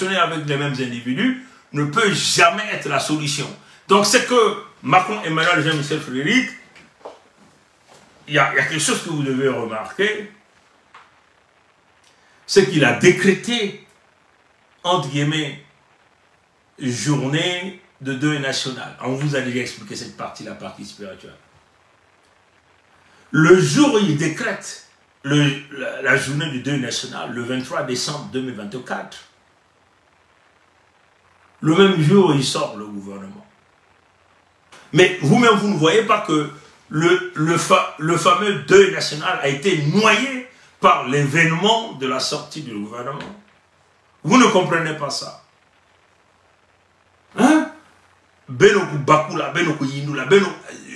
avec les mêmes individus ne peut jamais être la solution. Donc c'est que Macron, Emmanuel, Jean-Michel Frédéric, il y a quelque chose que vous devez remarquer, c'est qu'il a décrété, entre guillemets, journée de deuil national. On vous a déjà expliqué cette partie, la partie spirituelle. Le jour où il décrète la journée du deuil national, le 23 décembre 2024, le même jour où il sort le gouvernement. Mais vous-même, vous ne voyez pas que le fameux deuil national a été noyé par l'événement de la sortie du gouvernement. Vous ne comprenez pas ça. Hein?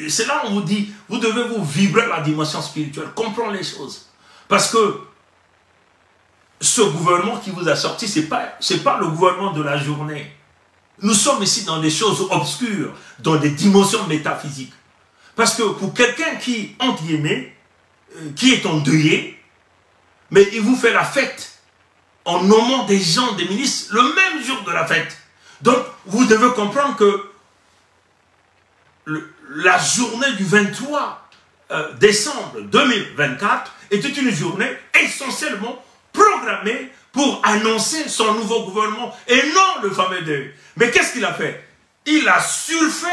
C'est là où on vous dit, vous devez vous vibrer la dimension spirituelle, comprendre les choses. Parce que ce gouvernement qui vous a sorti, ce n'est pas le gouvernement de la journée. Nous sommes ici dans des choses obscures, dans des dimensions métaphysiques. Parce que pour quelqu'un qui, entre guillemets, qui est endeuillé, mais il vous fait la fête en nommant des gens, des ministres, le même jour de la fête. Donc, vous devez comprendre que la journée du 23 décembre 2024 était une journée essentiellement programmée pour annoncer son nouveau gouvernement et non le fameux deuil. Mais qu'est-ce qu'il a fait? Il a surfé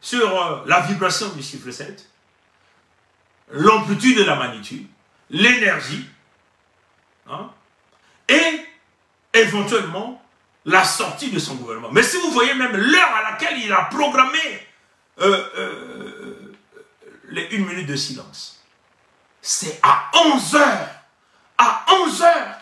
sur la vibration du chiffre 7, l'amplitude et la magnitude, l'énergie, hein, et éventuellement la sortie de son gouvernement. Mais si vous voyez même l'heure à laquelle il a programmé les 1 minute de silence, c'est à 11 heures. À 11 heures.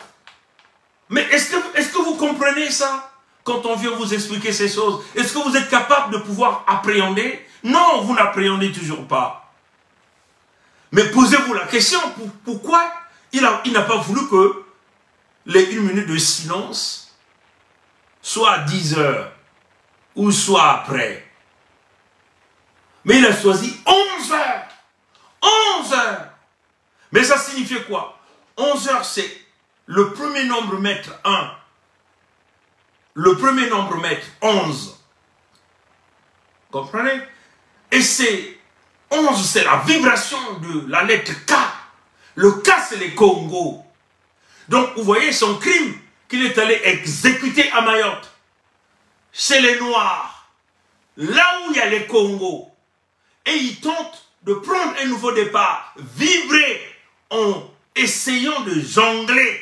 Mais est-ce que vous comprenez ça? Quand on vient vous expliquer ces choses, est-ce que vous êtes capable de pouvoir appréhender? Non, vous n'appréhendez toujours pas. Mais posez-vous la question, pourquoi il n'a pas voulu que les 1 minute de silence soit à 10 heures ou soit après? Mais il a choisi 11 heures. 11 heures. Mais ça signifie quoi? 11 heures, c'est le premier nombre mètre 1. Le premier nombre mètre 11. Comprenez? Et c'est 11, c'est la vibration de la lettre K. Le K, c'est les Congos. Donc, vous voyez son crime qu'il est allé exécuter à Mayotte. C'est les Noirs. Là où il y a les Congos. Et il tente de prendre un nouveau départ, vibrer en essayant de jongler,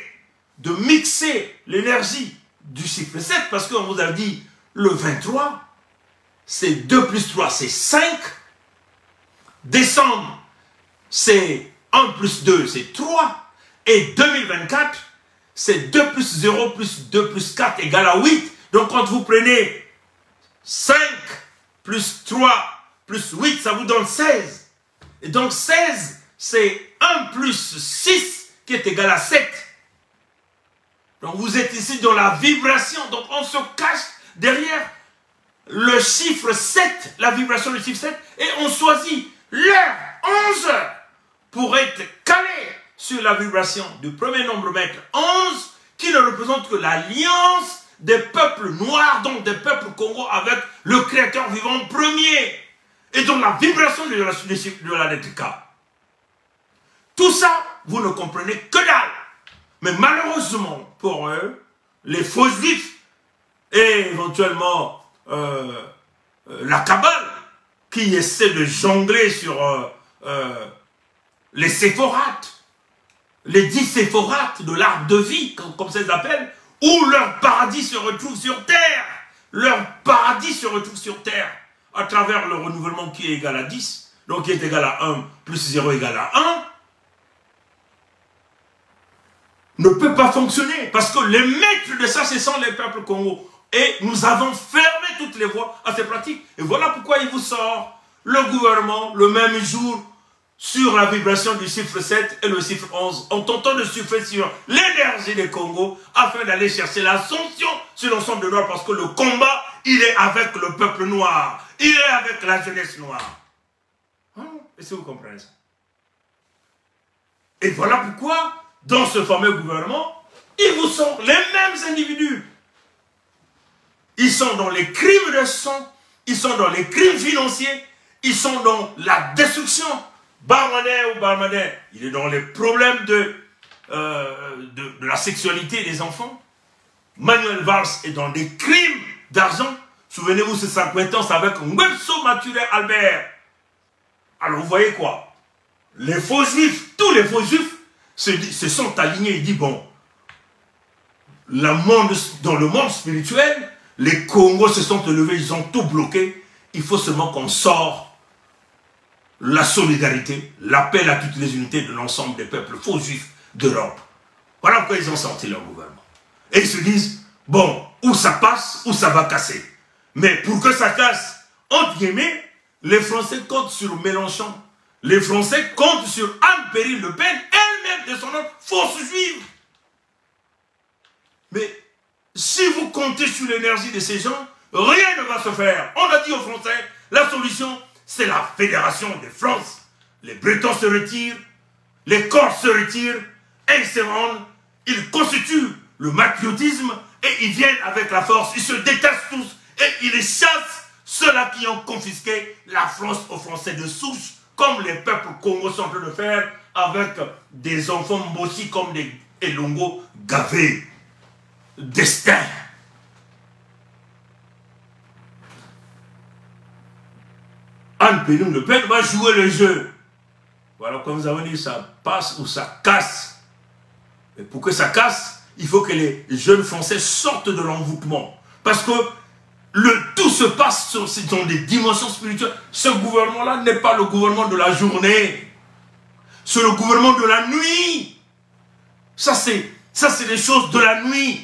de mixer l'énergie du chiffre 7, parce qu'on vous a dit le 23, c'est 2 plus 3, c'est 5. Décembre, c'est 1 plus 2, c'est 3. Et 2024, c'est 2 plus 0 plus 2 plus 4 égale à 8. Donc quand vous prenez 5 plus 3 plus 8, ça vous donne 16. Et donc 16, c'est 1 plus 6 qui est égal à 7. Donc vous êtes ici dans la vibration. Donc on se cache derrière le chiffre 7, la vibration du chiffre 7, et on choisit l'heure, 11 heures, pour être calé sur la vibration du premier nombre mètre 11, qui ne représente que l'alliance des peuples noirs, donc des peuples Congo, avec le créateur vivant premier. Et donc la vibration de la lettre K. Tout ça, vous ne comprenez que dalle. Mais malheureusement pour eux, les faux juifs et éventuellement la cabale qui essaie de jongler sur les séphorates, les 10 séphorates de l'arbre de vie, comme ça ils appellent, où leur paradis se retrouve sur terre. Leur paradis se retrouve sur terre à travers le renouvellement qui est égal à 10, donc qui est égal à 1 plus 0 égale à 1, ne peut pas fonctionner. Parce que les maîtres de ça, ce sont les peuples Congo. Et nous avons fermé toutes les voies à ces pratiques. Et voilà pourquoi il vous sort le gouvernement le même jour sur la vibration du chiffre 7 et le chiffre 11, en tentant de surfer sur l'énergie des Congo afin d'aller chercher l'ascension sur l'ensemble de Noirs, parce que le combat, il est avec le peuple noir. Il est avec la jeunesse noire. Est-ce que vous comprenez ça? Et voilà pourquoi, dans ce fameux gouvernement, il vous sort les mêmes individus ils sont dans les crimes de sang, ils sont dans les crimes financiers, ils sont dans la destruction. Barmanet ou Barmanet, il est dans les problèmes de la sexualité des enfants. Manuel Valls est dans des crimes d'argent. Souvenez-vous, c'est sa acquaintance avec Ngwetso Maturé Albert. Alors vous voyez quoi? Les faux juifs, tous les faux juifs se sont alignés. Il dit bon, dans le monde spirituel, les Congos se sont élevés, ils ont tout bloqué. Il faut seulement qu'on sorte la solidarité, l'appel à toutes les unités de l'ensemble des peuples faux juifs d'Europe. Voilà pourquoi ils ont sorti leur gouvernement. Et ils se disent, bon, où ça passe, où ça va casser. Mais pour que ça casse, entre guillemets, les Français comptent sur Mélenchon. Les Français comptent sur Anne-Péry Le Pen, elle-même de son nom, fausse juive. Mais si vous comptez sur l'énergie de ces gens, rien ne va se faire. On a dit aux Français, la solution, c'est la Fédération de France. Les Bretons se retirent, les Corses se retirent, et ils se rendent, ils constituent le patriotisme, et ils viennent avec la force, ils se détachent tous, et ils chassent ceux-là qui ont confisqué la France aux Français de souche, comme les peuples congolais sont en train de faire avec des enfants aussi comme des Elongo gavés. Destin. Anne-Péry Le Pen va jouer le jeu. Voilà, comme vous avez dit, ça passe ou ça casse. Et pour que ça casse, il faut que les jeunes Français sortent de l'envoûtement. Parce que tout se passe dans des dimensions spirituelles. Ce gouvernement-là n'est pas le gouvernement de la journée. C'est le gouvernement de la nuit. Ça, c'est les choses de la nuit.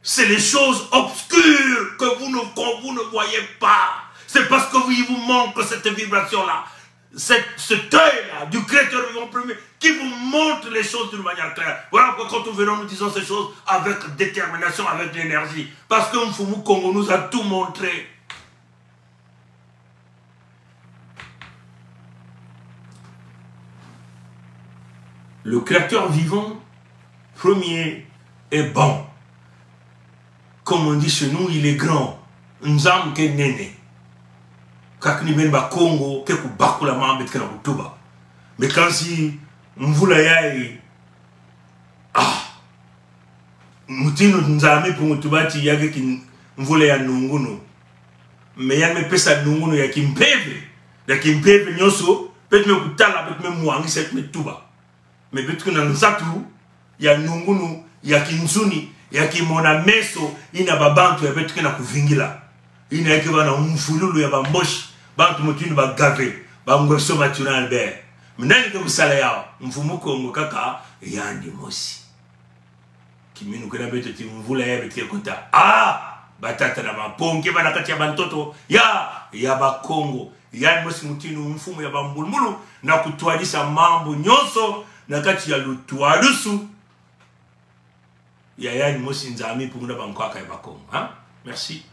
C'est les choses obscures que vous ne voyez pas. C'est parce que il vous manque cette vibration-là. Cet œil-là du Créateur vivant premier qui vous montre les choses d'une manière claire. Voilà pourquoi quand nous venons, nous disons ces choses avec détermination, avec l'énergie. Parce que Mfumu Congo nous a tout montré. Le Créateur vivant premier est bon. Comme on dit chez nous, il est grand. Nzam ke nene. Kakni ben ba Congo, ke ku bakula mambe tkana kutuba. Mais quand si mvula yai mutino nzame pour mutubati yage ki mvula ya nunguno. Mais ya me pesa nunguno ya kimpeve. Ya kimpeve nyoso, peut me kutala peut me mwangi set me tuba. Mais peut que dans nzatu ya nunguno ya kinzuni ya kimona meso ina babantu ya peut que na kuvingila. Ina yake bana mfululu ya bamboshi bantu mutini bagave bangweso Maturé Albert minani ke busala yao Mfumu Congo kaka yandi mosi kiminu kana beto ti mvula ya betike konta batata na maponke bana kati ya bantoto ya ba Congo yandi mosi mutini mfumu ya bambulmulu na kutwadisa mambo nyonso na kati ya lutwadusu ya yandi mosi nzami punguna bankwaka ya ba Congo merci.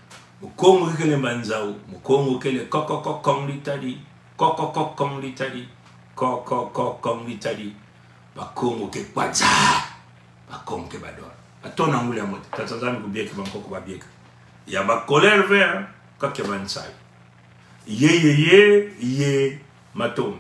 Mukongo kele manzao, mukongo kele kong litadi, kong litadi, kong litadi, bakongo ke kwaza, bakongo ke bador. Atona ngule amote, tatazami kubieke bankoko babieka. Ya ba colère vert, kake bansai. Ye, matom.